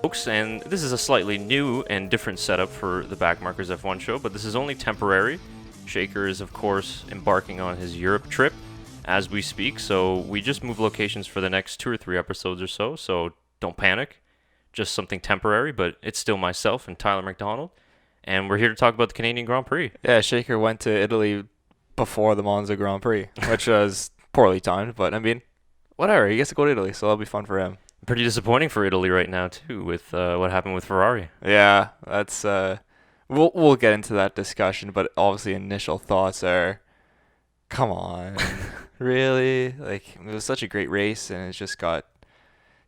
folks, and this is a slightly new and different setup for the Backmarkers F1 show, but this is only temporary. Shaker is, of course, embarking on his Europe trip as we speak, so we just moved locations for the next 2 or 3 episodes or so don't panic. Just something temporary, but it's still myself and Tyler McDonald, and we're here to talk about the Canadian Grand Prix. Yeah, Shaker went to Italy before the Monza Grand Prix, which was poorly timed, but I mean, whatever. He gets to go to Italy, so that'll be fun for him. Pretty disappointing for Italy right now, too, with what happened with Ferrari. Yeah, that's we'll get into that discussion, but obviously initial thoughts are, come on, really? Like, it was such a great race, and it just got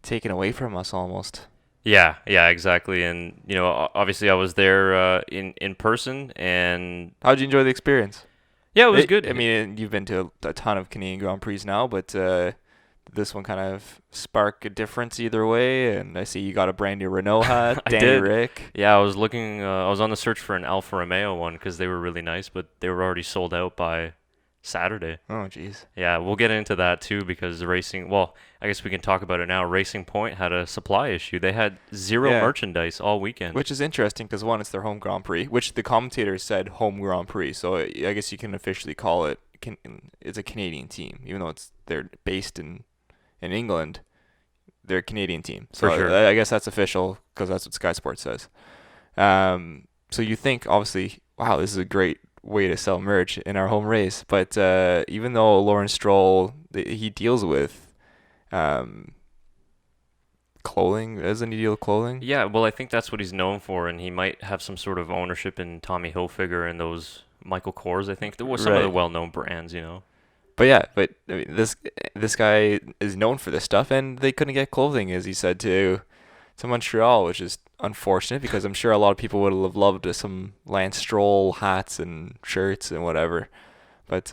taken away from us almost. Yeah, exactly. And, obviously I was there in person, and... How'd you enjoy the experience? Yeah, it was good. I mean, you've been to a ton of Canadian Grand Prix now, but this one kind of spark a difference either way. And I see you got a brand new Renault hat, Danny Rick. Yeah, I was looking. I was on the search for an Alfa Romeo one because they were really nice, but they were already sold out by Saturday. Oh, jeez. Yeah, we'll get into that too because the racing. Well, I guess we can talk about it now. Racing Point had a supply issue. They had zero merchandise all weekend, which is interesting because one, it's their home Grand Prix, which the commentators said home Grand Prix. So I guess you can officially call it. It's a Canadian team, even though they're based in England. They're a Canadian team, so for sure. I guess that's official because that's what Sky Sports says. So you think obviously, wow, this is a great way to sell merch in our home race, but even though Lance Stroll he deals with clothing, doesn't he deal with clothing? Yeah, well, I think that's what he's known for, and he might have some sort of ownership in Tommy Hilfiger and those Michael Kors. I think there was some of the well-known brands, But yeah, I mean, this guy is known for this stuff, and they couldn't get clothing, as he said, to Montreal, which is unfortunate because I'm sure a lot of people would have loved some Lance Stroll hats and shirts and whatever. But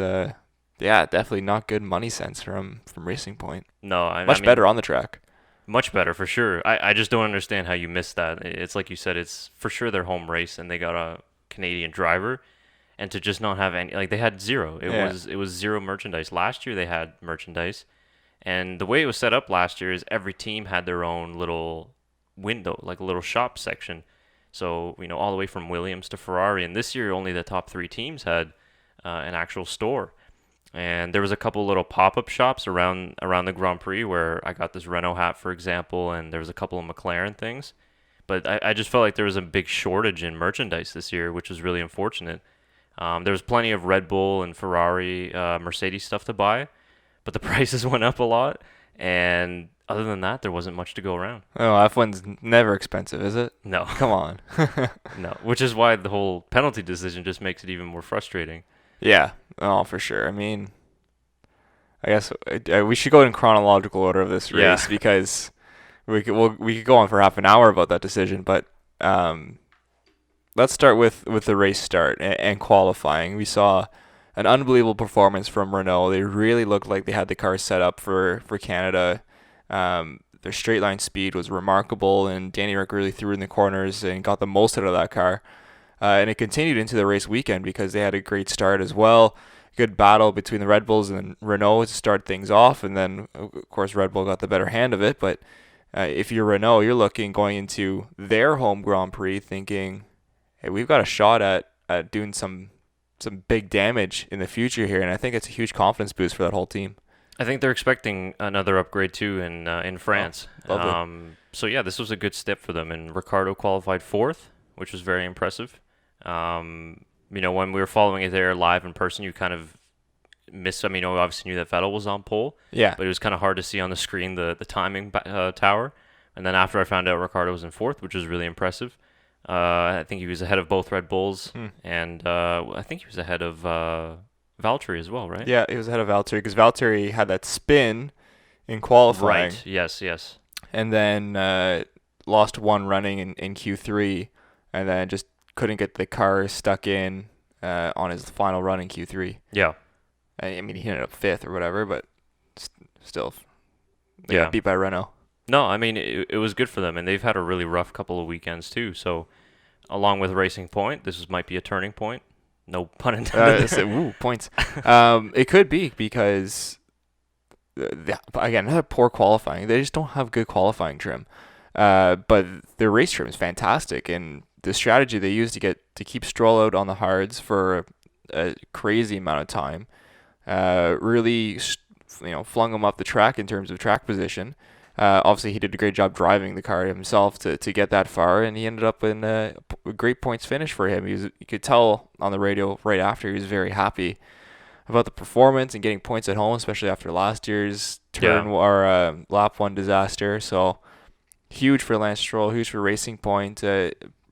yeah, definitely not good money sense from Racing Point. No, I mean, better on the track. Much better for sure. I just don't understand how you missed that. It's like you said, it's for sure their home race, and they got a Canadian driver. And to just not have any, like they had zero. It was zero merchandise. Last year they had merchandise, and the way it was set up last year is every team had their own little window, like a little shop section. So all the way from Williams to Ferrari, and this year only the top 3 teams had an actual store. And there was a couple little pop-up shops around the Grand Prix where I got this Renault hat, for example, and there was a couple of McLaren things. But I just felt like there was a big shortage in merchandise this year, which was really unfortunate. There was plenty of Red Bull and Ferrari, Mercedes stuff to buy, but the prices went up a lot, and other than that, there wasn't much to go around. Oh, F1's never expensive, is it? No. Come on. No, which is why the whole penalty decision just makes it even more frustrating. Yeah, oh, for sure. I mean, I guess we should go in chronological order of this race because we could go on for half an hour about that decision, but let's start with the race start and qualifying. We saw an unbelievable performance from Renault. They really looked like they had the car set up for Canada. Their straight line speed was remarkable, and Danny Rick really threw in the corners and got the most out of that car. And it continued into the race weekend because they had a great start as well. Good battle between the Red Bulls and Renault to start things off, and then of course Red Bull got the better hand of it. But if you're Renault, you're looking going into their home Grand Prix thinking, hey, we've got a shot at doing some big damage in the future here, and I think it's a huge confidence boost for that whole team. I think they're expecting another upgrade too in France. Oh, lovely. So yeah, this was a good step for them, and Ricciardo qualified 4th, which was very impressive. When we were following it there live in person, you kind of missed. I mean, we obviously knew that Vettel was on pole, yeah, but it was kind of hard to see on the screen the timing tower. And then after I found out Ricciardo was in 4th, which was really impressive. I think he was ahead of both Red Bulls, and I think he was ahead of Valtteri as well, right? Yeah, he was ahead of Valtteri because Valtteri had that spin in qualifying. Right, yes. And then lost one running in Q3, and then just couldn't get the car stuck in on his final run in Q3. Yeah. I mean, he ended up 5th or whatever, but still they got beat by Renault. No, I mean, it was good for them, and they've had a really rough couple of weekends, too. So, along with Racing Point, this might be a turning point. No pun intended. Points. It could be because, again, another poor qualifying. They just don't have good qualifying trim. But their race trim is fantastic, and the strategy they used to keep Stroll out on the hards for a crazy amount of time, really, flung him up the track in terms of track position. Obviously, he did a great job driving the car himself to get that far, and he ended up in a great points finish for him. You could tell on the radio right after he was very happy about the performance and getting points at home, especially after last year's lap one disaster. So huge for Lance Stroll, huge for Racing Point.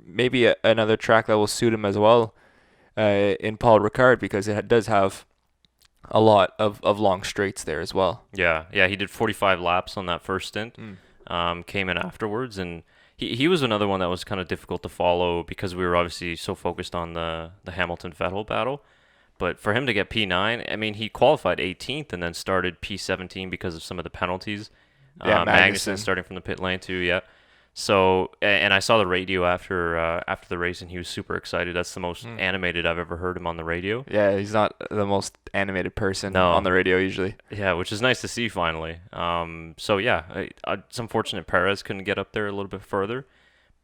Maybe another track that will suit him as well in Paul Ricard, because it does have a lot of long straights there as well. Yeah, he did 45 laps on that first stint. Came in afterwards, and he was another one that was kind of difficult to follow because we were obviously so focused on the Hamilton-Vettel battle. But for him to get P9, I mean, he qualified 18th and then started P17 because of some of the penalties. Yeah, Magnussen starting from the pit lane too, yeah. So, and I saw the radio after the race, and he was super excited. That's the most animated I've ever heard him on the radio. Yeah, he's not the most animated person on the radio usually. Yeah, which is nice to see finally. So yeah, it's unfortunate Perez couldn't get up there a little bit further,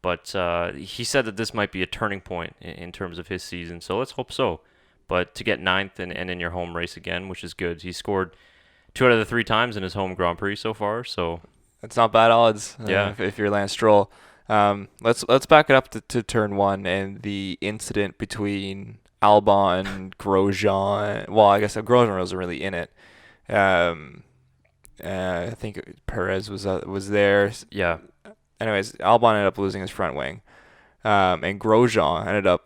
but he said that this might be a turning point in terms of his season. So let's hope so. But to get 9th and in your home race again, which is good. He scored 2 out of the 3 times in his home Grand Prix so far, so that's not bad odds. Yeah. If you're Lance Stroll. Let's back it up to turn 1 and the incident between Albon, Grosjean. Well, I guess Grosjean wasn't really in it. I think Perez was there. Yeah. Anyways, Albon ended up losing his front wing, and Grosjean ended up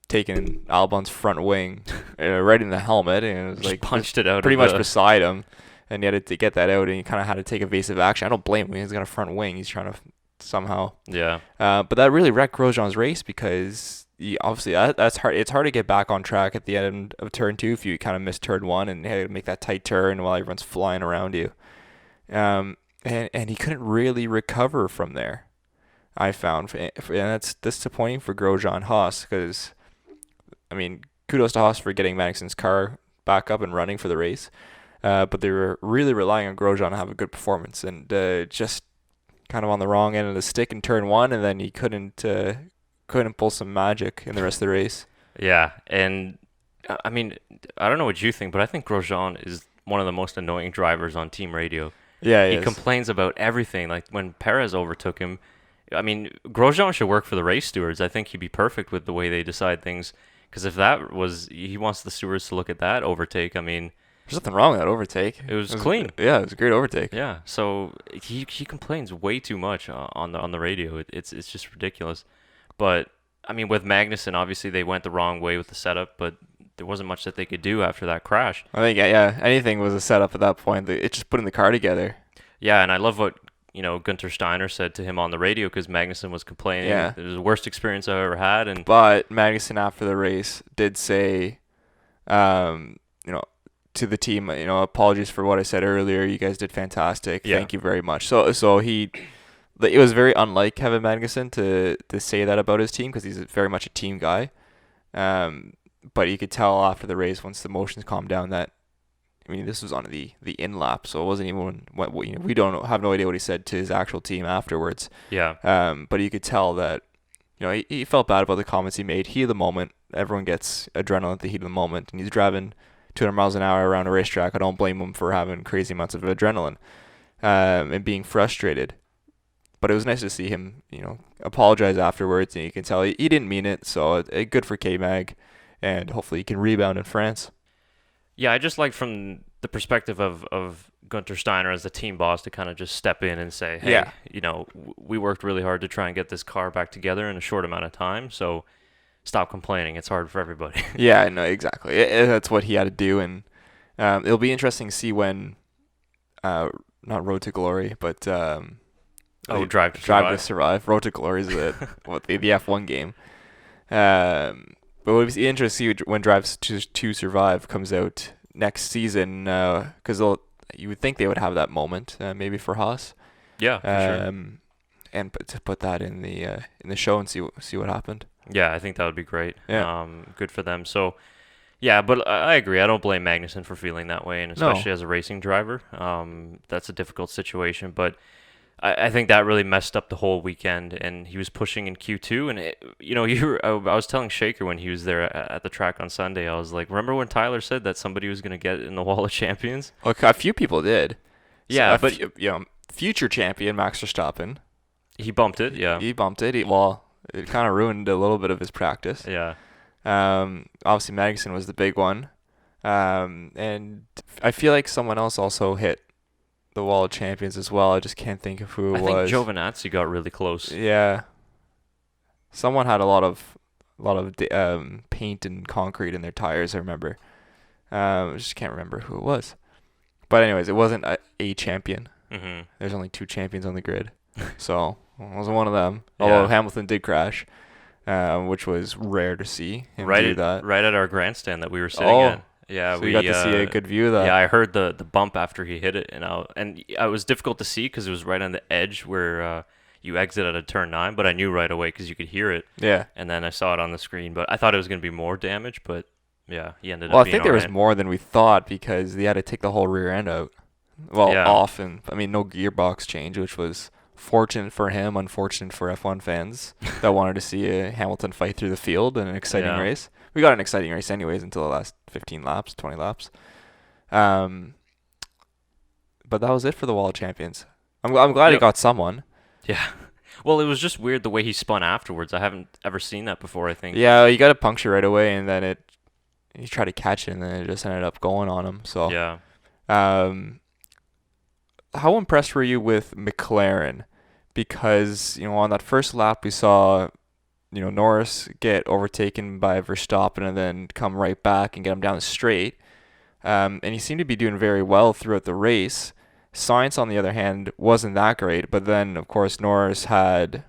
taking Albon's front wing right in the helmet, and it was Just like punched it out pretty much beside him. And he had to get that out, and he kind of had to take evasive action. I don't blame him. He's got a front wing. He's trying to somehow. Yeah. But that really wrecked Grosjean's race, because obviously that's hard. It's hard to get back on track at the end of turn 2 if you kind of miss turn 1 and had to make that tight turn while everyone's flying around you. And he couldn't really recover from there, I found. And that's disappointing for Grosjean Haas, because, I mean, kudos to Haas for getting Magnussen's car back up and running for the race. But they were really relying on Grosjean to have a good performance, and just kind of on the wrong end of the stick in turn 1, and then he couldn't pull some magic in the rest of the race. Yeah, and I mean, I don't know what you think, but I think Grosjean is one of the most annoying drivers on team radio. Yeah, he complains about everything. Like when Perez overtook him, I mean, Grosjean should work for the race stewards. I think he'd be perfect with the way they decide things, because if he wants the stewards to look at that overtake, I mean, there's nothing wrong with that overtake. It was clean. Yeah, it was a great overtake. Yeah, so he complains way too much on the radio. It's just ridiculous. But I mean, with Magnussen, obviously they went the wrong way with the setup, but there wasn't much that they could do after that crash. I think anything was a setup at that point. It's just putting the car together. Yeah, and I love what Gunther Steiner said to him on the radio, because Magnussen was complaining. Yeah. It was the worst experience I've ever had. But Magnussen after the race did say, to the team, apologies for what I said earlier. You guys did fantastic. Yeah. Thank you very much. So it was very unlike Kevin Magnussen to say that about his team, because he's very much a team guy. But you could tell after the race, once the emotions calmed down, that, I mean, this was on the in lap, so it wasn't even we don't have no idea what he said to his actual team afterwards. Yeah. But you could tell that, he felt bad about the comments he made. Heat of the moment. Everyone gets adrenaline at the heat of the moment, and he's driving 200 miles an hour around a racetrack. I don't blame him for having crazy amounts of adrenaline and being frustrated. But it was nice to see him, apologize afterwards, and you can tell he didn't mean it. So good for K-Mag, and hopefully he can rebound in France. Yeah, I just like from the perspective of Gunther Steiner as the team boss to kind of just step in and say, hey, we worked really hard to try and get this car back together in a short amount of time, so stop complaining. It's hard for everybody. Yeah, no, exactly. That's what he had to do, and it'll be interesting to see when, not Road to Glory, but Drive to Survive. Road to Glory is the F1 game. But it'll be interesting to see when Drive to Survive comes out next season, because you would think they would have that moment, maybe for Haas. Yeah, for sure. And to put that in the show and see what happened. Yeah, I think that would be great. Yeah. Good for them. So, yeah, but I agree. I don't blame Magnussen for feeling that way, and especially as a racing driver. That's a difficult situation. But I think that really messed up the whole weekend, and he was pushing in Q2. And I was telling Shaker when he was there at the track on Sunday, I was like, remember when Tyler said that somebody was going to get in the Wall of Champions? Look, a few people did. Yeah, so future champion Max Verstappen. He bumped it. Yeah, he bumped it. It kind of ruined a little bit of his practice. Yeah. Obviously Magnussen was the big one, and I feel like someone else also hit the Wall of Champions as well. I just can't think of who it was. I think Giovinazzi got really close. Yeah. Someone had a lot of paint and concrete in their tires, I remember. I just can't remember who it was. But anyways, it wasn't a champion. Mm-hmm. There's only 2 champions on the grid. So it wasn't one of them. Although Hamilton did crash, which was rare to see him do that. Right at our grandstand that we were sitting in. Yeah, so we got to see a good view of that. Yeah, I heard the bump after he hit it, and it was difficult to see because it was right on the edge where you exit at a turn 9, but I knew right away because you could hear it. Yeah. And then I saw it on the screen, but I thought it was going to be more damage, but yeah, he ended up Well, I being think there all was right. more than we thought because they had to take the whole rear end out. Well, off, and no gearbox change, which was fortunate for him, unfortunate for F1 fans that wanted to see a Hamilton fight through the field in an exciting race. We got an exciting race anyways until the last 15 laps, 20 laps. But that was it for the Wall of Champions. I'm glad he got someone. Yeah. Well, it was just weird the way he spun afterwards. I haven't ever seen that before, I think. Yeah, you got a puncture right away, and then he tried to catch it, and then it just ended up going on him. So yeah. How impressed were you with McLaren? Because, on that first lap we saw, Norris get overtaken by Verstappen and then come right back and get him down the straight. And he seemed to be doing very well throughout the race. Sainz, on the other hand, wasn't that great. But then, of course, Norris had,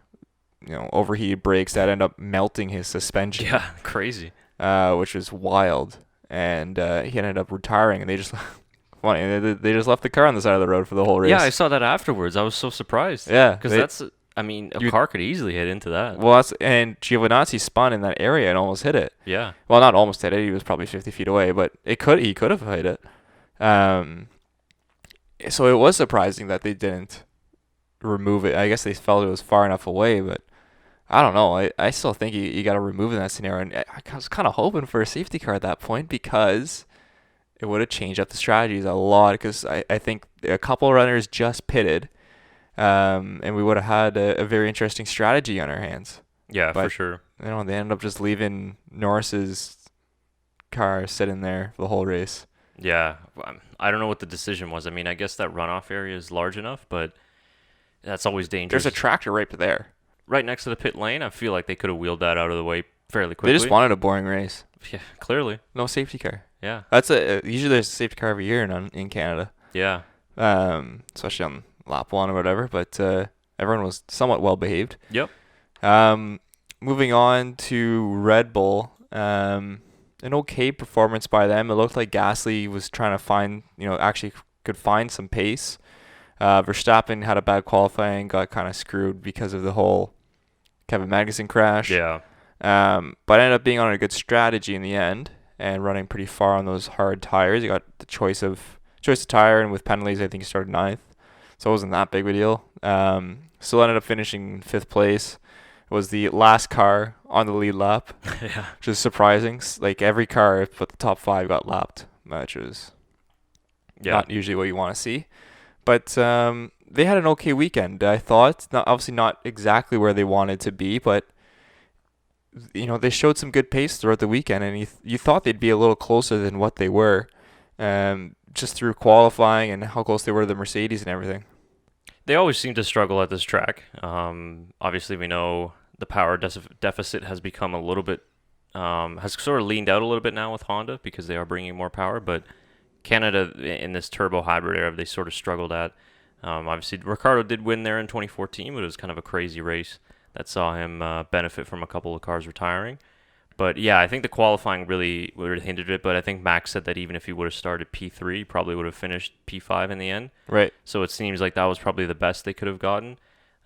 overheated brakes that ended up melting his suspension. Yeah, crazy. Which was wild. And he ended up retiring, and they just... Funny, they just left the car on the side of the road for the whole race. Yeah, I saw that afterwards. I was so surprised. Yeah. Because a car could easily hit into that. Well, and Giovinazzi spun in that area and almost hit it. Yeah. Well, not almost hit it. He was probably 50 feet away, but he could have hit it. So it was surprising that they didn't remove it. I guess they felt it was far enough away, but I don't know. I still think you got to remove in that scenario. And I was kind of hoping for a safety car at that point because it would have changed up the strategies a lot, because I think a couple of runners just pitted, and we would have had a very interesting strategy on our hands. Yeah, but, for sure. They ended up just leaving Norris's car sitting there for the whole race. Yeah, I don't know what the decision was. I guess that runoff area is large enough, but that's always dangerous. There's a tractor right there. Right next to the pit lane. I feel like they could have wheeled that out of the way fairly quickly. They just wanted a boring race. Yeah, clearly. No safety car. Yeah. That's usually there's a safety car every year in Canada. Yeah. Especially on lap 1 or whatever, but everyone was somewhat well behaved. Yep. Moving on to Red Bull, an okay performance by them. It looked like Gasly was trying to find, actually could find some pace. Verstappen had a bad qualifying, got kind of screwed because of the whole Kevin Magnussen crash. Yeah. But ended up being on a good strategy in the end and running pretty far on those hard tires. You got the choice of tire, and with penalties, I think he started 9th. So it wasn't that big of a deal. Still ended up finishing 5th place. It was the last car on the lead lap, yeah, which is surprising. Like every car but the top 5 got lapped, which was not usually what you want to see. But they had an okay weekend, I thought. Obviously not exactly where they wanted to be, but they showed some good pace throughout the weekend, and you thought they'd be a little closer than what they were, just through qualifying and how close they were to the Mercedes and everything. They always seem to struggle at this track. Obviously, we know the power deficit has become a little bit, has sort of leaned out a little bit now with Honda because they are bringing more power, but Canada in this turbo hybrid era, they sort of struggled at. Obviously, Ricciardo did win there in 2014, but it was kind of a crazy race that saw him benefit from a couple of cars retiring. But yeah, I think the qualifying really would have hindered it. But I think Max said that even if he would have started P3, he probably would have finished P5 in the end. Right. So it seems like that was probably the best they could have gotten.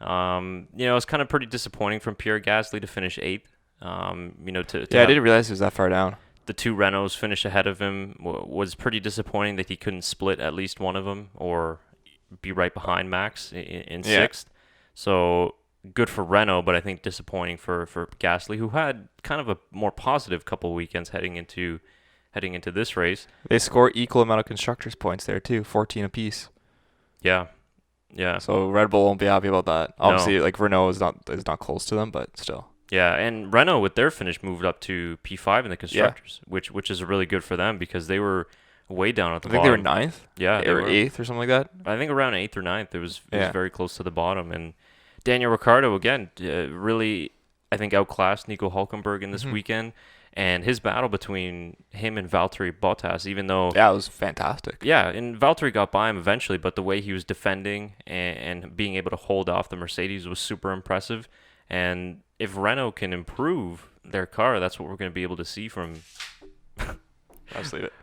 It's kind of pretty disappointing from Pierre Gasly to finish 8th. I didn't realize he was that far down. The 2 Renaults finish ahead of him was pretty disappointing that he couldn't split at least one of them, or be right behind Max in sixth. So good for Renault, but I think disappointing for Gasly, who had kind of a more positive couple of weekends heading into this race. They score equal amount of constructors points there too, 14 apiece. Yeah. Yeah. So Red Bull won't be happy about that. Obviously, No. like Renault is not close to them, but still. Yeah, and Renault with their finish moved up to P5 in the constructors, which is really good for them because they were way down at the bottom. I think they were ninth. Yeah, they were eighth or something like that. I think around eighth or ninth. It was very close to the bottom. And Daniel Ricciardo again, really, I think outclassed Nico Hülkenberg in this weekend. And his battle between him and Valtteri Bottas, even though it was fantastic. Yeah, and Valtteri got by him eventually, but the way he was defending and being able to hold off the Mercedes was super impressive. And if Renault can improve their car, that's what we're going to be able to see from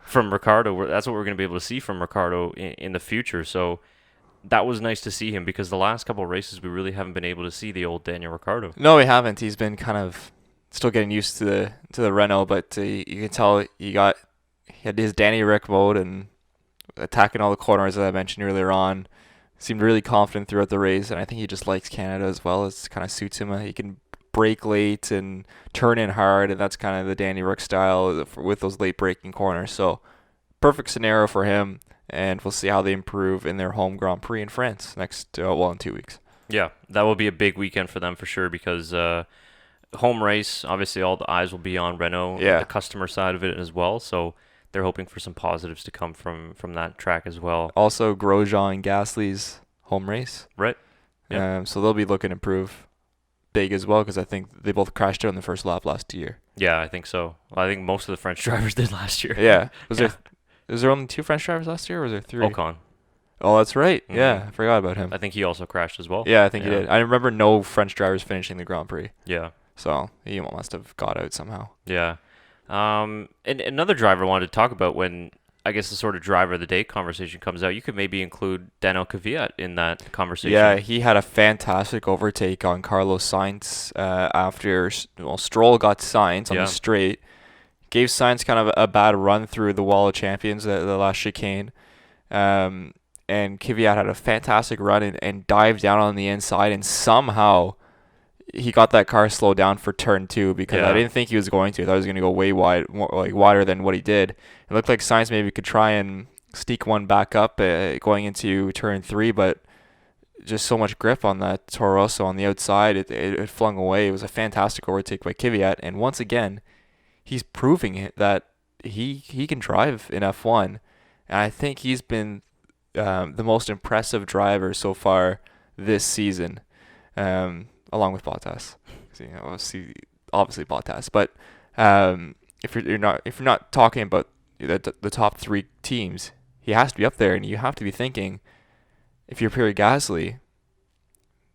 from Ricciardo. That's what we're going to be able to see from Ricciardo in the future. So that was nice to see him because the last couple of races we really haven't been able to see the old Daniel Ricciardo. No, we haven't. He's been kind of still getting used to the Renault, but you can tell he had his Danny Rick mode and attacking all the corners, as I mentioned earlier on. Seemed really confident throughout the race, and I think he just likes Canada as well. It kind of suits him. He can brake late and turn in hard, and that's kind of the Danny Rick style with those late braking corners. So perfect scenario for him, and we'll see how they improve in their home Grand Prix in France in 2 weeks. Yeah, that will be a big weekend for them for sure because home race, obviously all the eyes will be on Renault, the customer side of it as well. So they're hoping for some positives to come from that track as well. Also, Grosjean and Gasly's home race. Right. Yeah. So they'll be looking to improve big as well because I think they both crashed out in the first lap last year. Yeah, I think so. Well, I think most of the French drivers did last year. Yeah. Was there only 2 French drivers last year or was there 3? Ocon. Oh, that's right. Mm-hmm. Yeah, I forgot about him. I think he also crashed as well. Yeah, I think he did. I remember no French drivers finishing the Grand Prix. Yeah. So he must have got out somehow. Yeah. And another driver I wanted to talk about when I guess the sort of driver of the day conversation comes out, you could maybe include Daniel Kvyat in that conversation. Yeah, he had a fantastic overtake on Carlos Sainz after Stroll got Sainz on the straight. Gave Sainz kind of a bad run through the wall of champions, the last chicane. And Kvyat had a fantastic run and dived down on the inside, and somehow he got that car slowed down for turn 2 because I didn't think he was going to. I thought he was going to go way wide, wider than what he did. It looked like Sainz maybe could try and sneak one back up going into turn 3, but just so much grip on that Toro Rosso on the outside, it flung away. It was a fantastic overtake by Kvyat, and once again, he's proving it that he can drive in F1, and I think he's been the most impressive driver so far this season. Along with Bottas, obviously Bottas, but if you're not talking about the top 3 teams, he has to be up there, and you have to be thinking, if you're Pierre Gasly,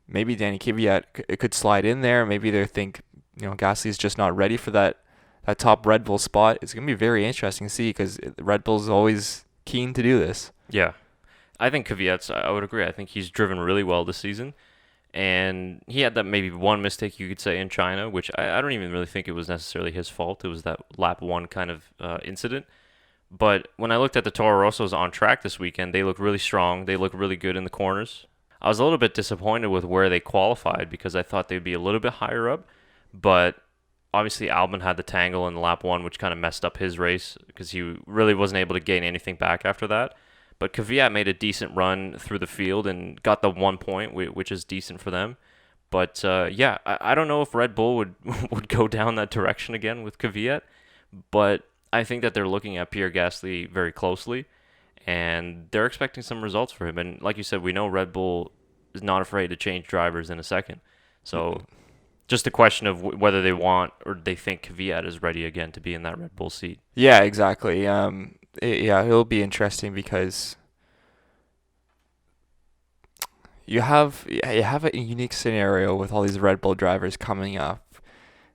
maybe Danny Kvyat could slide in there. Maybe they think Gasly's just not ready for that top Red Bull spot. It's gonna be very interesting to see because Red Bull's always keen to do this. Yeah, I think Kvyat's. I would agree. I think he's driven really well this season. And he had that maybe one mistake you could say in China, which I don't even really think it was necessarily his fault. It was that lap 1 kind of incident. But when I looked at the Toro Rossos on track this weekend, they look really strong. They look really good in the corners. I was a little bit disappointed with where they qualified because I thought they'd be a little bit higher up. But obviously Albon had the tangle in lap 1, which kind of messed up his race because he really wasn't able to gain anything back after that. But Kvyat made a decent run through the field and got the 1 point, which is decent for them. But I don't know if Red Bull would go down that direction again with Kvyat. But I think that they're looking at Pierre Gasly very closely, and they're expecting some results for him. And like you said, we know Red Bull is not afraid to change drivers in a second. So just a question of whether they want or they think Kvyat is ready again to be in that Red Bull seat. Yeah, exactly. It'll be interesting because you have a unique scenario with all these Red Bull drivers coming up,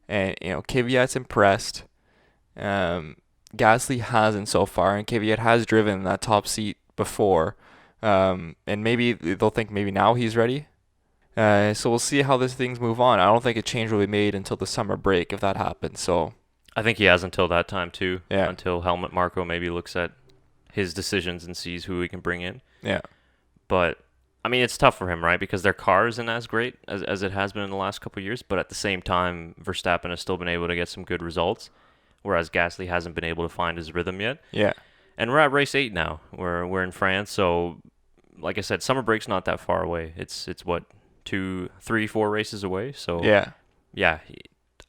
and Kvyat's impressed. Gasly hasn't so far, and Kvyat has driven that top seat before, and maybe they'll think maybe now he's ready. So we'll see how these things move on. I don't think a change will be made until the summer break if that happens. So I think he has until that time too. Yeah. Until Helmut Marko maybe looks at his decisions and sees who he can bring in. Yeah. But I mean, it's tough for him, right? Because their car isn't as great as it has been in the last couple of years. But at the same time, Verstappen has still been able to get some good results, whereas Gasly hasn't been able to find his rhythm yet. Yeah. And we're at race 8 now. We're in France, so like I said, summer break's not that far away. It's what, 2, 3, 4 races away. So yeah.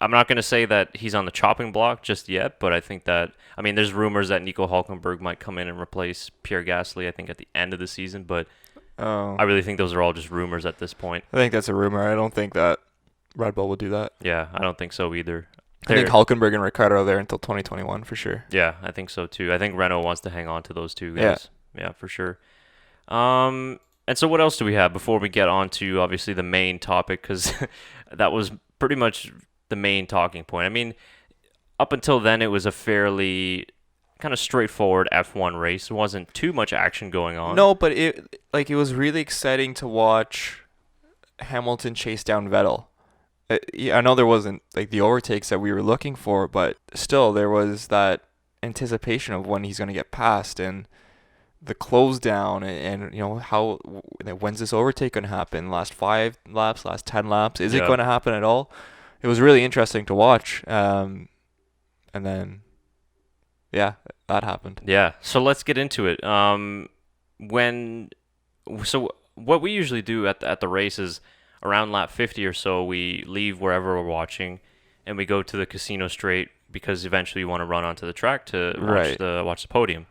I'm not going to say that he's on the chopping block just yet, but I think that, I mean, there's rumors that Nico Hülkenberg might come in and replace Pierre Gasly, I think, at the end of the season, but I really think those are all just rumors at this point. I think that's a rumor. I don't think that Red Bull will do that. Yeah, I don't think so either. I think Hülkenberg and Ricciardo are there until 2021 for sure. Yeah, I think so too. I think Renault wants to hang on to those two guys. Yeah, for sure. And so what else do we have before we get on to, obviously, the main topic? Because that was pretty much the main talking point. I mean, up until then, it was a fairly kind of straightforward F1 race. There wasn't too much action going on. No, but it was really exciting to watch Hamilton chase down Vettel. I know there wasn't like the overtakes that we were looking for, but still there was that anticipation of when he's going to get past and the close down and you know when's this overtake going to happen? Last 5 laps, last 10 laps, is it going to happen at all? It was really interesting to watch, and then that happened. Yeah, so let's get into it. So what we usually do at the race is around lap 50 or so, we leave wherever we're watching, and we go to the casino straight because eventually you want to run onto the track to watch the podium.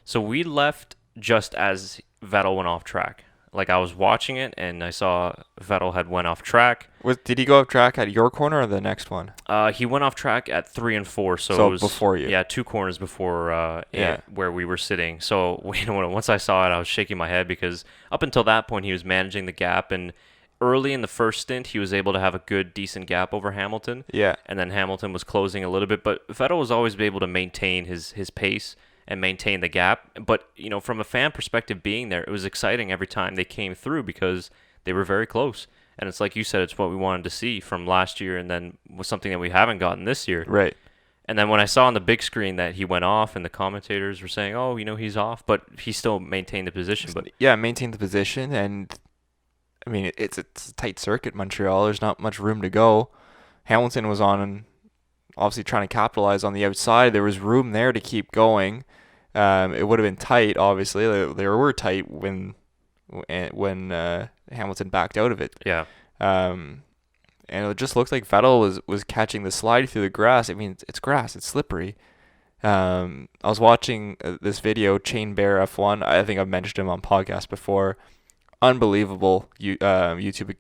So we left just as Vettel went off track. Like, I was watching it, and I saw Vettel had went off track. Did he go off track at your corner or the next one? He went off track at 3 and 4, so it was before you. Yeah, 2 corners before where we were sitting. So once I saw it, I was shaking my head because up until that point, he was managing the gap, and early in the first stint, he was able to have a good, decent gap over Hamilton. Yeah. And then Hamilton was closing a little bit, but Vettel was always able to maintain his pace and maintain the gap. But, from a fan perspective being there, it was exciting every time they came through because they were very close. And it's like you said, it's what we wanted to see from last year and then was something that we haven't gotten this year. Right. And then when I saw on the big screen that he went off and the commentators were saying, oh, he's off, but he still maintained the position. But yeah, maintained the position. And, I mean, it's a tight circuit, Montreal. There's not much room to go. Hamilton was on and obviously trying to capitalize on the outside. There was room there to keep going. It would have been tight, obviously. They were tight when Hamilton backed out of it. Yeah. And it just looked like Vettel was catching the slide through the grass. I mean, it's grass. It's slippery. I was watching this video, Chain Bear F1. I think I've mentioned him on podcast before. Unbelievable YouTube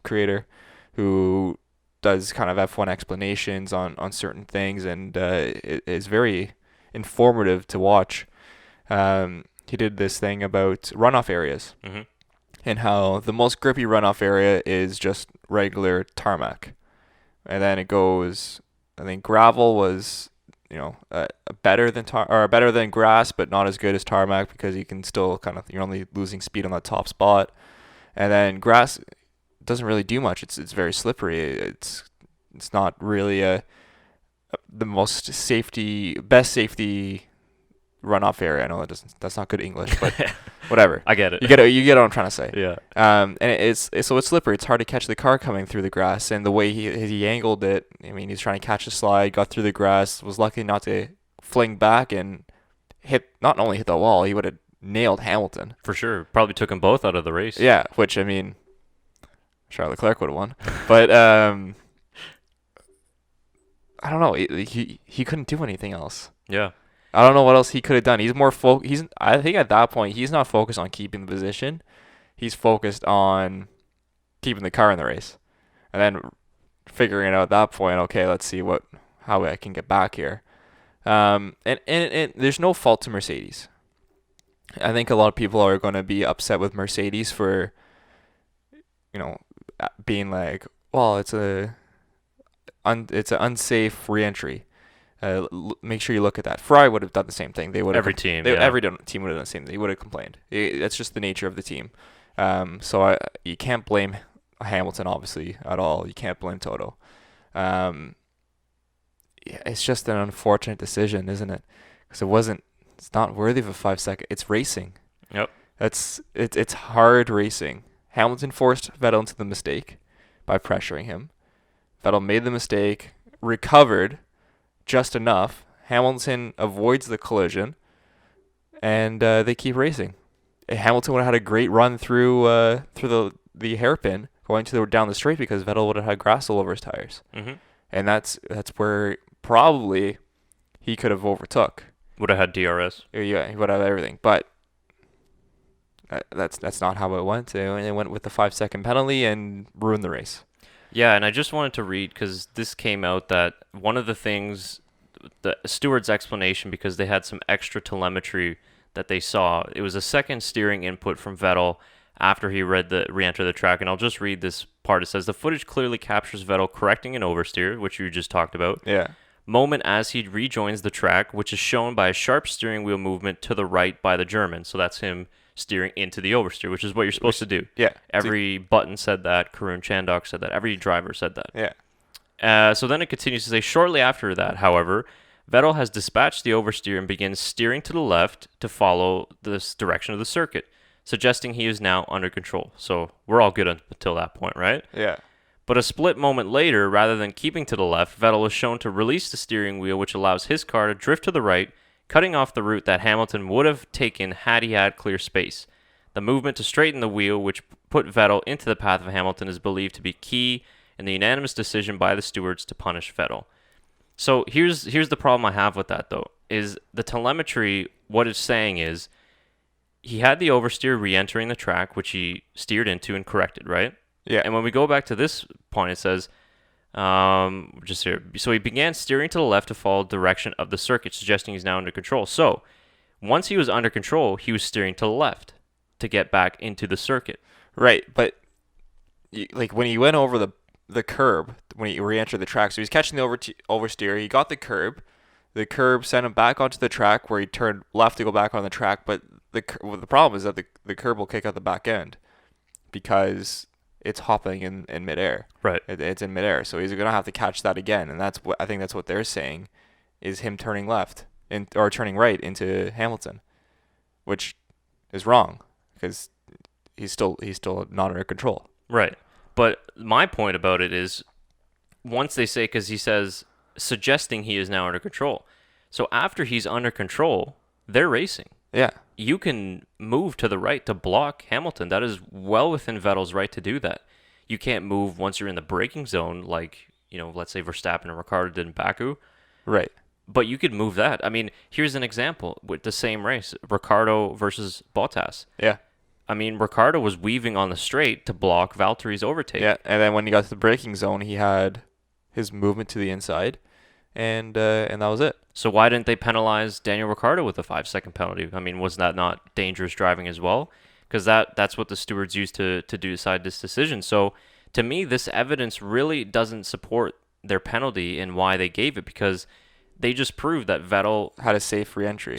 creator who does kind of F1 explanations on certain things, and it is very informative to watch. He did this thing about runoff areas and how the most grippy runoff area is just regular tarmac, and then it goes. I think gravel was better than grass, but not as good as tarmac because you can still you're only losing speed on that top spot, and then grass doesn't really do much. It's very slippery. It's not really the best safety runoff area. I know that's not good English, but whatever. I get it. You get what I'm trying to say. Yeah. And it's slippery. It's hard to catch the car coming through the grass, and the way he angled it. I mean, he's trying to catch the slide, got through the grass, was lucky not to fling back and not only hit the wall, he would have nailed Hamilton. For sure. Probably took them both out of the race. Yeah, which, I mean, Charles Leclerc would have won. But I don't know. He couldn't do anything else. Yeah. I don't know what else he could have done. He's more I think at that point he's not focused on keeping the position. He's focused on keeping the car in the race, and then figuring it out at that point. Okay, let's see how I can get back here. And there's no fault to Mercedes. I think a lot of people are going to be upset with Mercedes for, being like, well, it's an unsafe re-entry. Make sure you look at that. Ferrari would have done the same thing. Every team would have done the same thing. They would have complained. That's just the nature of the team. So you can't blame Hamilton obviously at all. You can't blame Toto. It's just an unfortunate decision, isn't it? Because it's not worthy of a 5 second. It's racing. Yep. It's hard racing. Hamilton forced Vettel into the mistake by pressuring him. Vettel made the mistake, recovered just enough. Hamilton avoids the collision, and they keep racing. Hamilton would have had a great run through the hairpin going down the straight because Vettel would have had grass all over his tires, and that's where probably he could have overtook. Would have had DRS. Yeah, he would have everything, but that's not how it went. It went with the 5-second penalty and ruined the race. Yeah, and I just wanted to read, because this came out, that one of the things, the steward's explanation, because they had some extra telemetry that they saw, it was a second steering input from Vettel after he re-entered the track, and I'll just read this part. It says, the footage clearly captures Vettel correcting an oversteer, which you just talked about. Yeah. Moment as he rejoins the track, which is shown by a sharp steering wheel movement to the right by the German. So that's him steering into the oversteer, which is what you're supposed to do. Yeah. Every Button said that. Karun Chandok said that. Every driver said that. Yeah. So then it continues to say, shortly after that, however, Vettel has dispatched the oversteer and begins steering to the left to follow this direction of the circuit, suggesting he is now under control. So we're all good until that point, right? Yeah. But a split moment later, rather than keeping to the left, Vettel is shown to release the steering wheel, which allows his car to drift to the right, cutting off the route that Hamilton would have taken had he had clear space. The movement to straighten the wheel, which put Vettel into the path of Hamilton, is believed to be key in the unanimous decision by the stewards to punish Vettel. So here's the problem I have with that, though, is the telemetry, what it's saying is, he had the oversteer re-entering the track, which he steered into and corrected, right? Yeah. And when we go back to this point, it says, just here. So he began steering to the left to follow the direction of the circuit, suggesting he's now under control. So once he was under control, he was steering to the left to get back into the circuit. Right, but like when he went over the curb, when he re-entered the track, so he's catching the oversteer. He got the curb sent him back onto the track where he turned left to go back on the track. But the problem is that the curb will kick out the back end because it's hopping in midair. Right. It's in midair, so he's gonna have to catch that again, and that's what they're saying, is him turning left or turning right into Hamilton, which is wrong because he's still not under control. Right. But my point about it is, once they say, because he says suggesting he is now under control, so after he's under control, they're racing. Yeah. You can move to the right to block Hamilton. That is well within Vettel's right to do that. You can't move once you're in the braking zone, like, let's say Verstappen and Ricciardo did in Baku. Right. But you could move that. I mean, here's an example with the same race, Ricciardo versus Bottas. Yeah. I mean, Ricciardo was weaving on the straight to block Valtteri's overtake. Yeah, and then when he got to the braking zone, he had his movement to the inside, and that was it. So why didn't they penalize Daniel Ricciardo with a 5-second penalty? I mean, was that not dangerous driving as well? Because that's what the stewards used to decide this decision. So to me, this evidence really doesn't support their penalty and why they gave it, because they just proved that Vettel had a safe re-entry.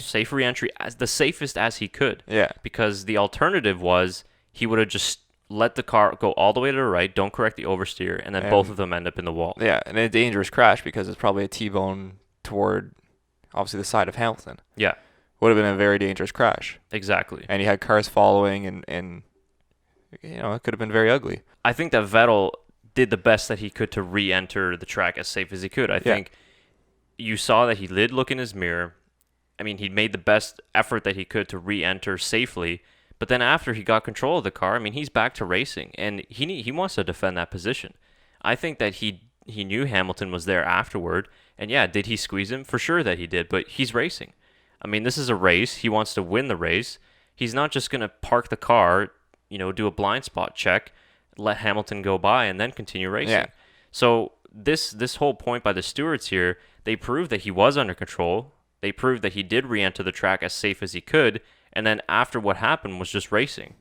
As the safest as he could. Yeah. Because the alternative was he would have just let the car go all the way to the right, don't correct the oversteer, and then both of them end up in the wall. Yeah, and a dangerous crash because it's probably a T-bone toward, obviously, the side of Hamilton. Yeah. Would have been a very dangerous crash. Exactly. And he had cars following, and it could have been very ugly. I think that Vettel did the best that he could to re-enter the track as safe as he could. I think you saw that he did look in his mirror. I mean, he made the best effort that he could to re-enter safely. But then after he got control of the car, I mean, he's back to racing, and he wants to defend that position. I think that he knew Hamilton was there afterward, and yeah, did he squeeze him? For sure that he did, but he's racing. I mean, this is a race. He wants to win the race. He's not just going to park the car, do a blind spot check, let Hamilton go by, and then continue racing. Yeah. So this whole point by the stewards here, they proved that he was under control. They proved that he did re-enter the track as safe as he could, and then after what happened was just racing.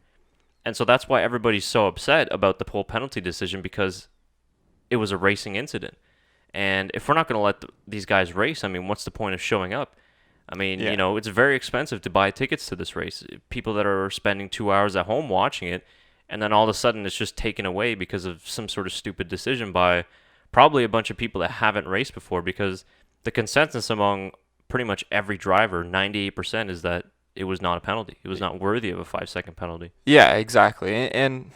And so that's why everybody's so upset about the pole penalty decision, because it was a racing incident. And if we're not going to let these guys race, I mean, what's the point of showing up? I mean, it's very expensive to buy tickets to this race. People that are spending 2 hours at home watching it, and then all of a sudden it's just taken away because of some sort of stupid decision by probably a bunch of people that haven't raced before, because the consensus among pretty much every driver, 98%, is that it was not a penalty. It was not worthy of a 5-second penalty. Yeah, exactly. And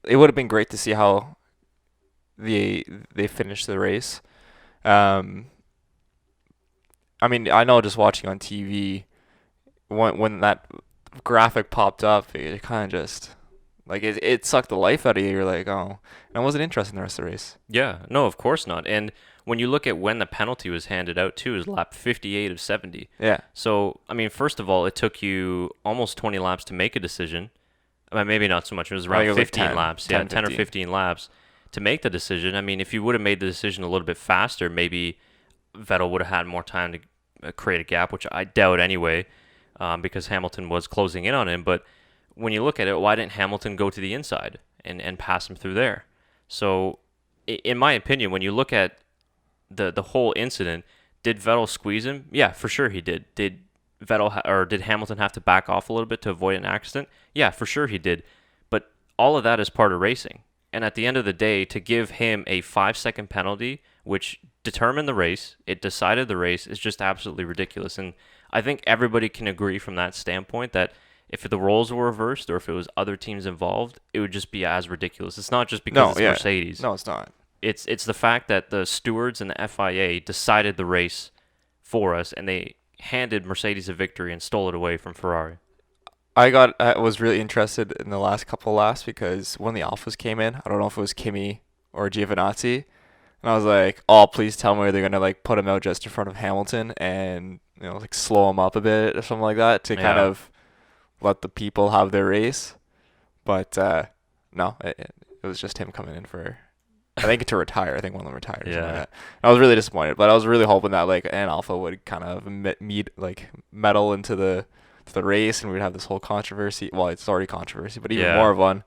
it would have been great to see how they finished the race. Um, I mean, I know just watching on TV, when that graphic popped up, it kind of just like it sucked the life out of you. You're like, oh, and I wasn't interested in the rest of the race. Yeah, no, of course not. And when you look at when the penalty was handed out too, is lap 58 of 70. Yeah. So, I mean, first of all, it took you almost 20 laps to make a decision. I mean, maybe not so much. It was around 15 like 10, laps. 10, Yeah, 10 or 15 laps to make the decision. I mean, if you would have made the decision a little bit faster, maybe Vettel would have had more time to create a gap, which I doubt anyway, because Hamilton was closing in on him. But when you look at it, why didn't Hamilton go to the inside and pass him through there? So, in my opinion, when you look at the whole incident, did Vettel squeeze him? Yeah, for sure he did. Did did Hamilton have to back off a little bit to avoid an accident? Yeah, for sure he did. But all of that is part of racing. And at the end of the day, to give him a 5-second penalty, which determined the race, it decided the race, is just absolutely ridiculous. And I think everybody can agree from that standpoint that if the roles were reversed or if it was other teams involved, it would just be as ridiculous. It's not just because it's Mercedes. No, it's not. It's the fact that the stewards and the FIA decided the race for us, and they handed Mercedes a victory and stole it away from Ferrari. I was really interested in the last couple of laps because when the Alphas came in, I don't know if it was Kimi or Giovinazzi, and I was like, oh, please tell me they're gonna like put him out just in front of Hamilton and like slow him up a bit or something like that to kind of let the people have their race. But no, it was just him coming in for, I think, to retire. I think one of them retired or something like that. I was really disappointed, but I was really hoping that like an Alpha would kind of meddle into the race, and we'd have this whole controversy. Well, it's already controversy, but even more of one.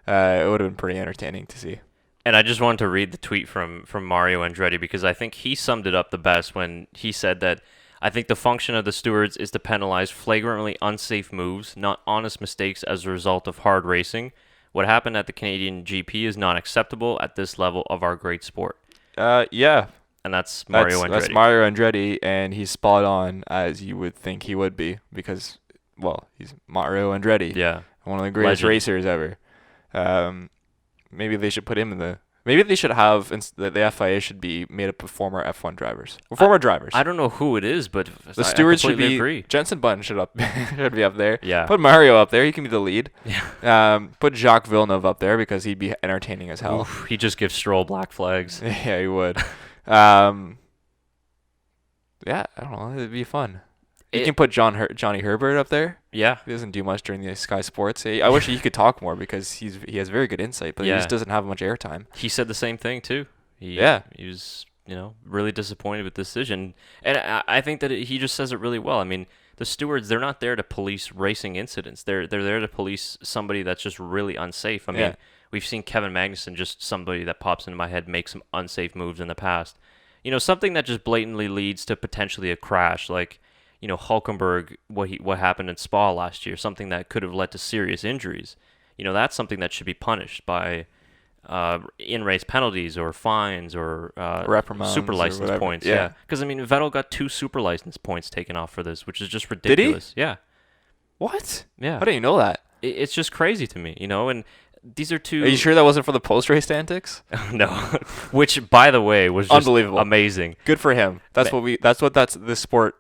It would have been pretty entertaining to see. And I just wanted to read the tweet from Mario Andretti because I think he summed it up the best when he said that I think the function of the stewards is to penalize flagrantly unsafe moves, not honest mistakes as a result of hard racing. What happened at the Canadian GP is not acceptable at this level of our great sport. Yeah. And that's Mario Andretti. That's Mario Andretti, and he's spot on as you would think he would be because, well, he's Mario Andretti. Yeah. One of the greatest racers ever. Maybe they should put him in the... Maybe they should have... The FIA should be made up of former F1 drivers. Or former drivers. I don't know who it is, but the stewards should be... Agree. Jensen Button should be up there. Yeah. Put Mario up there. He can be the lead. Yeah. Put Jacques Villeneuve up there because he'd be entertaining as hell. Oof, he just gives Stroll black flags. Yeah, he would. Yeah, I don't know. It'd be fun. You can put Johnny Herbert up there. Yeah. He doesn't do much during the Sky Sports. I wish he could talk more because he has very good insight, but he just doesn't have much airtime. He said the same thing too. He was, really disappointed with the decision. And I think that he just says it really well. I mean, the stewards, they're not there to police racing incidents. They're there to police somebody that's just really unsafe. I mean, we've seen Kevin Magnussen, just somebody that pops into my head, make some unsafe moves in the past. Something that just blatantly leads to potentially a crash, like Hulkenberg, what happened in Spa last year, something that could have led to serious injuries. That's something that should be punished by in-race penalties or fines or reprimands, super license points. Yeah, because Vettel got 2 super license points taken off for this, which is just ridiculous. Did he? Yeah. What? Yeah. How do you know that? It's just crazy to me, and these are 2. Are you sure that wasn't for the post-race antics? No, which by the way was just unbelievable, amazing. Good for him. That's the sport.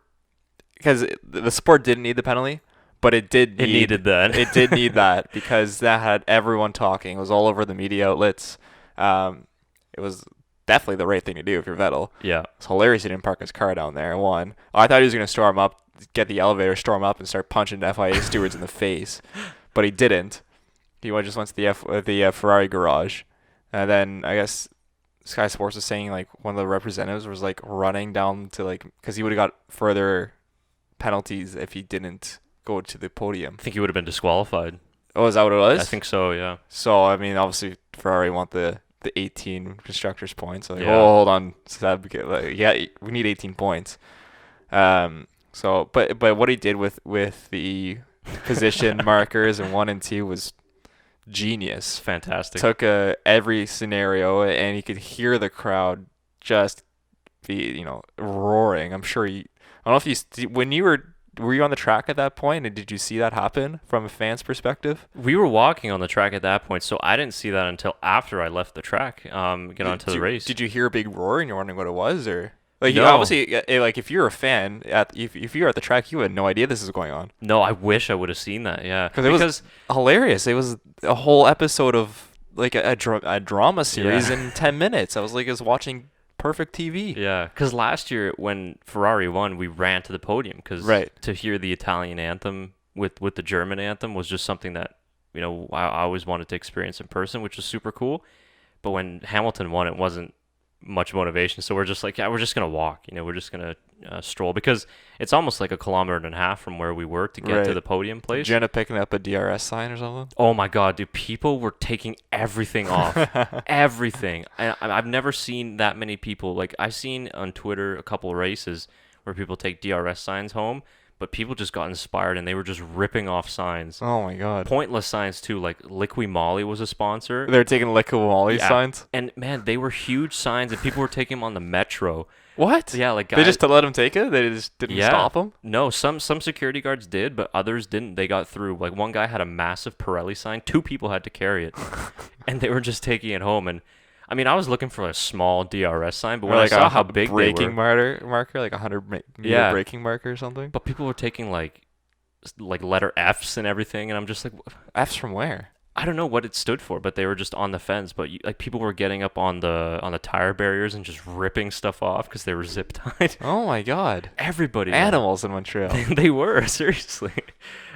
Because the sport didn't need the penalty, but it needed that. It did need that because that had everyone talking. It was all over the media outlets. It was definitely the right thing to do if you're Vettel. Yeah. It's hilarious he didn't park his car down there. One, I thought he was going to storm up, get the elevator, storm up, and start punching FIA stewards in the face, but he didn't. He just went to the Ferrari garage, and then I guess Sky Sports was saying like one of the representatives was like running down to because he would have got further penalties if he didn't go to the podium. I think he would have been disqualified. Oh, is that what it was? I think so, yeah. So, obviously, Ferrari want the 18 constructors points. So hold on, Seb. We need 18 points. But what he did with the position markers in 1 and 2 was genius. Fantastic. Took every scenario, and he could hear the crowd just be, roaring. I'm sure I don't know if when you were were you on the track at that point, and did you see that happen from a fan's perspective? We were walking on the track at that point, so I didn't see that until after I left the track. Get onto the race. Did you hear a big roar and you're wondering what it was, or like No. obviously like if you're a fan if you're at the track, you had no idea this is going on. No, I wish I would have seen that. Yeah, Because it was hilarious. It was a whole episode of like a drama series in 10 minutes. I was watching perfect TV. Yeah, because last year when Ferrari won, we ran to the podium because to hear the Italian anthem with the German anthem was just something that I always wanted to experience in person, which was super cool. But when Hamilton won, it wasn't much motivation, so we're just like, yeah, we're just gonna walk. We're just gonna stroll because it's almost like 1.5 kilometers from where we were to get to the podium place. Did you end up picking up a DRS sign or something? Oh my god, dude! People were taking everything off, everything. I've never seen that many people. Like I've seen on Twitter a couple of races where people take DRS signs home, but people just got inspired and they were just ripping off signs. Oh my god! Pointless signs too. Like Liqui Moly was a sponsor. They're taking Liqui Moly signs, and man, they were huge signs, and people were taking them on the metro. What? Yeah, like guys, they just let them take it. They just didn't stop them. No, some security guards did, but others didn't. They got through. Like one guy had a massive Pirelli sign. 2 people had to carry it, and they were just taking it home. And I mean, I was looking for a small DRS sign, but when I saw how big they were, braking marker, like 100-meter braking marker or something. But people were taking like letter Fs and everything, and I'm just like, Fs from where? I don't know what it stood for, but they were just on the fence. But people were getting up on the tire barriers and just ripping stuff off because they were zip tied. Oh my god! Everybody, animals in Montreal. They were, seriously.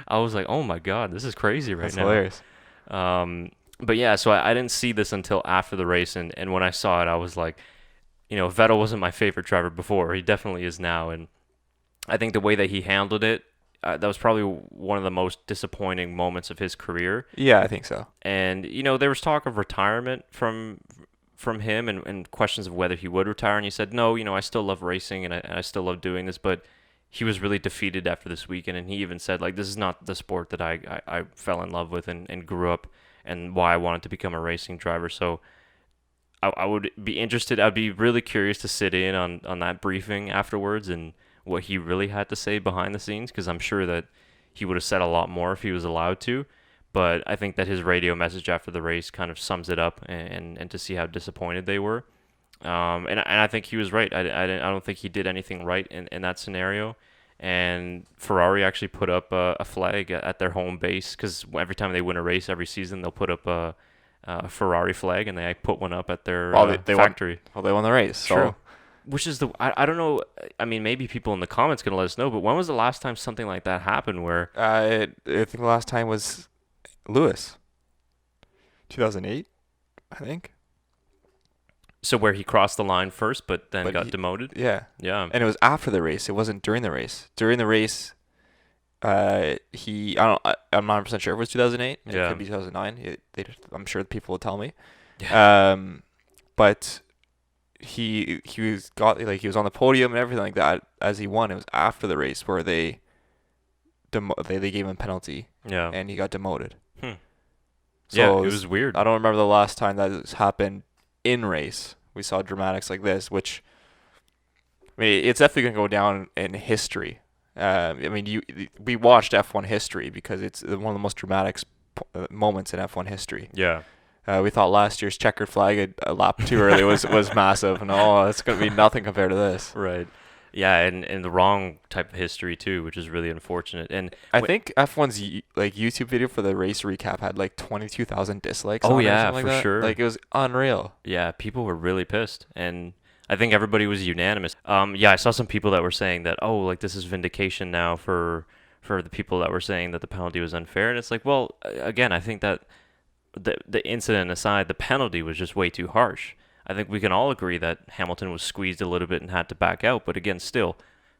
I was like, oh my god, this is crazy right now. That's hilarious. But yeah, so I didn't see this until after the race, and when I saw it, I was like, Vettel wasn't my favorite driver before. He definitely is now, and I think the way that he handled it, that was probably one of the most disappointing moments of his career. Yeah, I think so. And there was talk of retirement from him, and questions of whether he would retire, and he said, no, I still love racing, and I still love doing this, but he was really defeated after this weekend, and he even said, like, this is not the sport that I fell in love with and grew up, and why I wanted to become a racing driver. So I would be interested. I'd be really curious to sit in on that briefing afterwards and what he really had to say behind the scenes, because I'm sure that he would have said a lot more if he was allowed to. But I think that his radio message after the race kind of sums it up, and to see how disappointed they were. And I think he was right. I don't think he did anything right in that scenario. And Ferrari actually put up a flag at their home base, because every time they win a race every season, they'll put up a Ferrari flag, and they put one up at their factory. They won the race. True. So. Which is I don't know. I mean, maybe people in the comments can let us know. But when was the last time something like that happened? Where I think the last time was Lewis. 2008, I think. So where he crossed the line first, but got demoted. Yeah. Yeah. And it was after the race. It wasn't during the race. During the race, I'm not 100% sure if it was 2008. Yeah. It could be 2009. I'm sure people will tell me. Yeah. But he was on the podium and everything like that as he won. It was after the race where they gave him a penalty. Yeah. And he got demoted. So yeah, it was weird. I don't remember the last time that this happened in race. We saw dramatics like this, which it's definitely going to go down in history. We watched F1 history because it's one of the most dramatic moments in F1 history. Yeah. We thought last year's checkered flag a lap too early was massive, and it's going to be nothing compared to this. Right. Yeah, and the wrong type of history too, which is really unfortunate. And I think F1's YouTube video for the race recap had 22,000 dislikes. Oh on yeah, it or for like sure. It was unreal. Yeah, people were really pissed, and I think everybody was unanimous. I saw some people that were saying that this is vindication now for the people that were saying that the penalty was unfair, and it's like, well, again, I think that the incident aside, the penalty was just way too harsh. I think we can all agree that Hamilton was squeezed a little bit and had to back out, but again, still,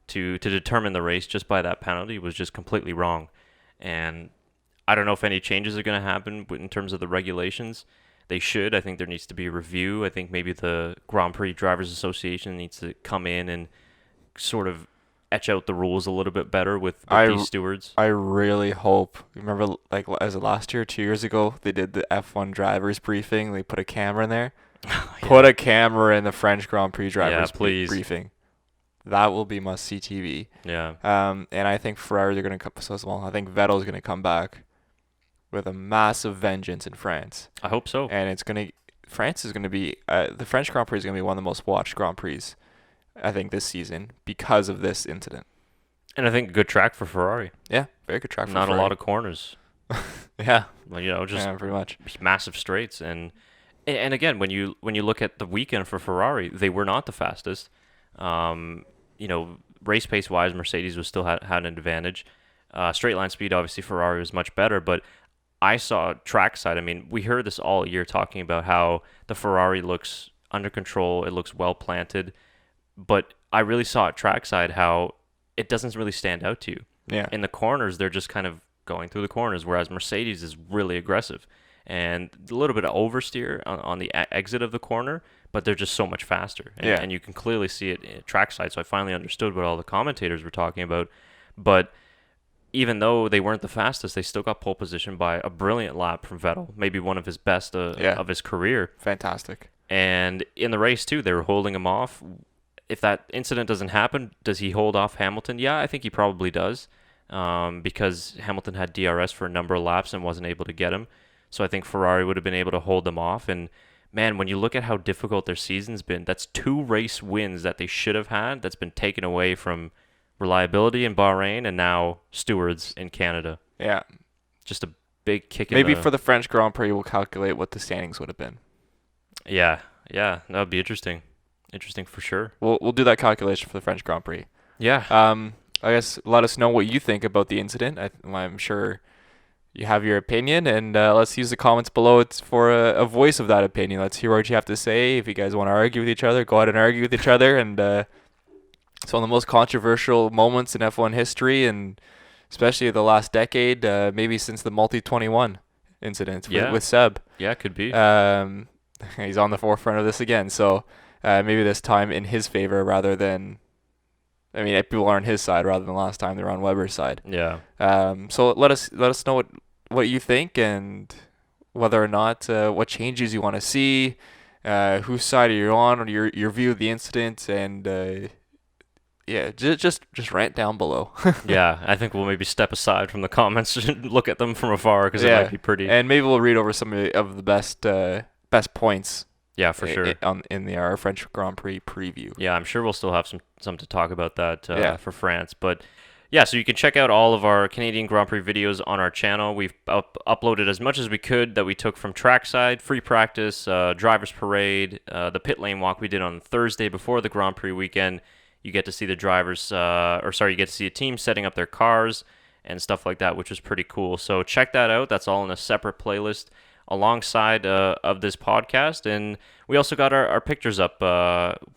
to determine the race just by that penalty was just completely wrong. And I don't know if any changes are going to happen in terms of the regulations. They should. I think there needs to be a review. I think maybe the Grand Prix Drivers Association needs to come in and sort of etch out the rules a little bit better with these stewards. I really hope. Remember, as last year, 2 years ago, they did the F1 drivers briefing. They put a camera in there. Yeah. Put a camera in the French Grand Prix drivers briefing. That will be must-see TV. Yeah. And I think Ferrari are going to come as well. I think Vettel's going to come back with a massive vengeance in France. I hope so. And France is going to be the French Grand Prix is going to be one of the most watched Grand Prix, I think, this season because of this incident. And I think a good track for Ferrari. Yeah, very good track for Not Ferrari. a lot of corners. Yeah. Well, just pretty much massive straights. And again, when you look at the weekend for Ferrari, they were not the fastest. Race pace wise, Mercedes was still had an advantage. Straight line speed, obviously, Ferrari was much better. But I saw trackside. I mean, we heard this all year talking about how the Ferrari looks under control. It looks well planted. But I really saw at trackside how it doesn't really stand out to you. Yeah. In the corners, they're just kind of going through the corners, whereas Mercedes is really aggressive. And a little bit of oversteer on the exit of the corner, but they're just so much faster. And you can clearly see it at trackside. So I finally understood what all the commentators were talking about. But even though they weren't the fastest, they still got pole position by a brilliant lap from Vettel, maybe one of his best of his career. Fantastic. And in the race, too, they were holding him off. If that incident doesn't happen, does he hold off Hamilton? Yeah, I think he probably does, because Hamilton had DRS for a number of laps and wasn't able to get him. So I think Ferrari would have been able to hold them off. And, man, when you look at how difficult their season's been, that's 2 race wins that they should have had that's been taken away from reliability in Bahrain and now stewards in Canada. Yeah. Just a big kick Maybe for the French Grand Prix, we'll calculate what the standings would have been. Yeah, that would be interesting. Interesting for sure. We'll do that calculation for the French Grand Prix. Yeah. I guess let us know what you think about the incident. I'm sure you have your opinion, and let's use the comments below for a voice of that opinion. Let's hear what you have to say. If you guys want to argue with each other, go ahead and argue with each other. And it's one of the most controversial moments in F1 history, and especially the last decade, maybe since the Multi-21 incident with Seb. Yeah, it could be. He's on the forefront of this again, so maybe this time in his favor rather than... I mean, people are on his side rather than last time they were on Webber's side. Yeah. So let us know what you think and whether or not what changes you want to see, whose side are you on, or your view of the incident, and just rant down below. Yeah, I think we'll maybe step aside from the comments and look at them from afar because it might be pretty. And maybe we'll read over some of the best points. Yeah, for sure. In our French Grand Prix preview. Yeah, I'm sure we'll still have some to talk about that for France. But yeah, so you can check out all of our Canadian Grand Prix videos on our channel. We've uploaded as much as we could that we took from trackside, free practice, driver's parade, the pit lane walk we did on Thursday before the Grand Prix weekend. You get to see the drivers, you get to see a team setting up their cars and stuff like that, which is pretty cool. So check that out. That's all in a separate playlist alongside of this podcast. And we also got our pictures up.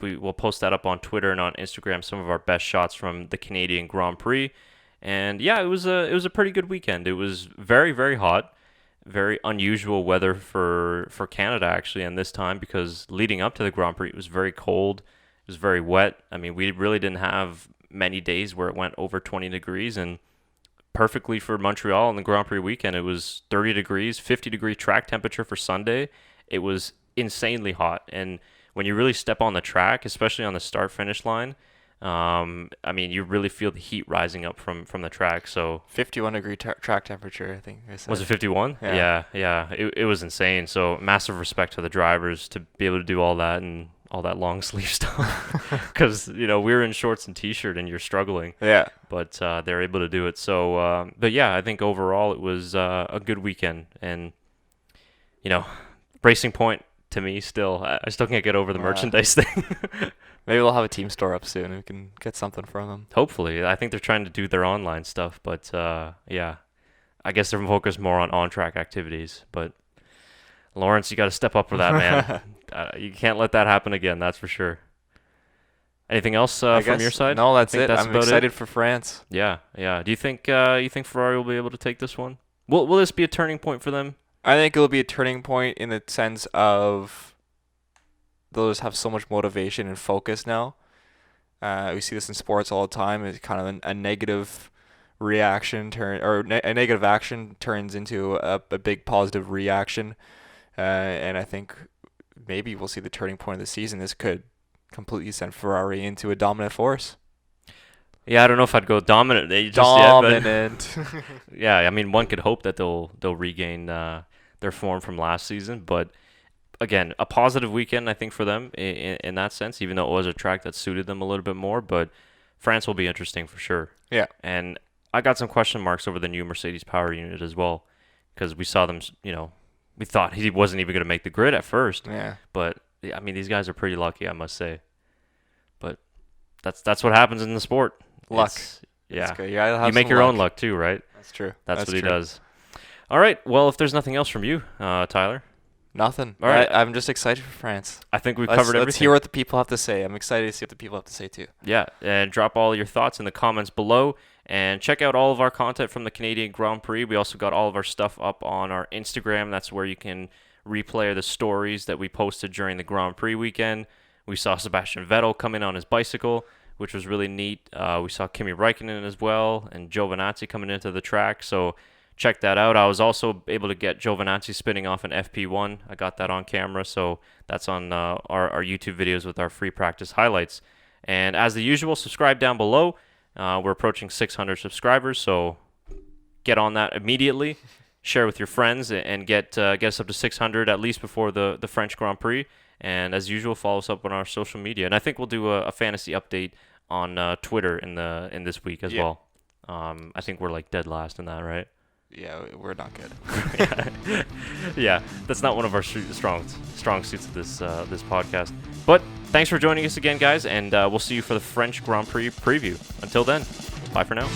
We will post that up on Twitter and on Instagram, some of our best shots from the Canadian Grand Prix. And yeah, it was a pretty good weekend. It was very, very hot, very unusual weather for Canada actually, and this time, because leading up to the Grand Prix, it was very cold. It was very wet. I mean, we really didn't have many days where it went over 20 degrees, and perfectly for Montreal on the Grand Prix weekend, it was 30 degrees, 50-degree track temperature for Sunday. It was insanely hot, and when you really step on the track, especially on the start-finish line, I mean, you really feel the heat rising up from the track. So 51-degree track temperature, I think. Was it 51? Yeah. It was insane. So massive respect to the drivers to be able to do all that and all that long sleeve stuff, because we were in shorts and t-shirt and you're struggling. Yeah. But they're able to do it. So, but yeah, I think overall it was a good weekend, and Racing Point to me still, I still can't get over the merchandise thing. Maybe we'll have a team store up soon and we can get something from them. Hopefully. I think they're trying to do their online stuff, but yeah, I guess they're focused more on track activities. But Lawrence, you got to step up for that, man. You can't let that happen again, that's for sure. Anything else from your side? No, that's it. I'm excited for France. Yeah. Do you think Ferrari will be able to take this one? Will this be a turning point for them? I think it'll be a turning point in the sense of they'll just have so much motivation and focus now. We see this in sports all the time. It's kind of a negative reaction a negative action turns into a big positive reaction. And I think maybe we'll see the turning point of the season. This could completely send Ferrari into a dominant force. Yeah, I don't know if I'd go dominant. Dominant. Yeah, I mean, one could hope that they'll regain their form from last season, but again, a positive weekend, I think, for them in that sense, even though it was a track that suited them a little bit more. But France will be interesting for sure. Yeah. And I got some question marks over the new Mercedes power unit as well, because we saw them, we thought he wasn't even going to make the grid at first. Yeah. But, I mean, these guys are pretty lucky, I must say. But that's what happens in the sport. Luck. Yeah. You make your own luck too, right? That's true. That's what he does. All right. Well, if there's nothing else from you, Tyler. Nothing. All right. I'm just excited for France. I think we've covered everything. Let's hear what the people have to say. I'm excited to see what the people have to say too. Yeah. And drop all your thoughts in the comments below. And check out all of our content from the Canadian Grand Prix. We also got all of our stuff up on our Instagram. That's where you can replay the stories that we posted during the Grand Prix weekend. We saw Sebastian Vettel come in on his bicycle, which was really neat. We saw Kimi Räikkönen as well, and Giovinazzi coming into the track. So check that out. I was also able to get Giovinazzi spinning off an FP1. I got that on camera, so that's on our YouTube videos with our free practice highlights. And as the usual, subscribe down below. We're approaching 600 subscribers, so get on that immediately. Share with your friends and get us up to 600 at least before the French Grand Prix. And as usual, follow us up on our social media. And I think we'll do a fantasy update on Twitter in this week as well. I think we're like dead last in that, right? Yeah, we're not good. Yeah, that's not one of our strong suits of this podcast. But thanks for joining us again, guys, and we'll see you for the French Grand Prix preview. Until then, bye for now.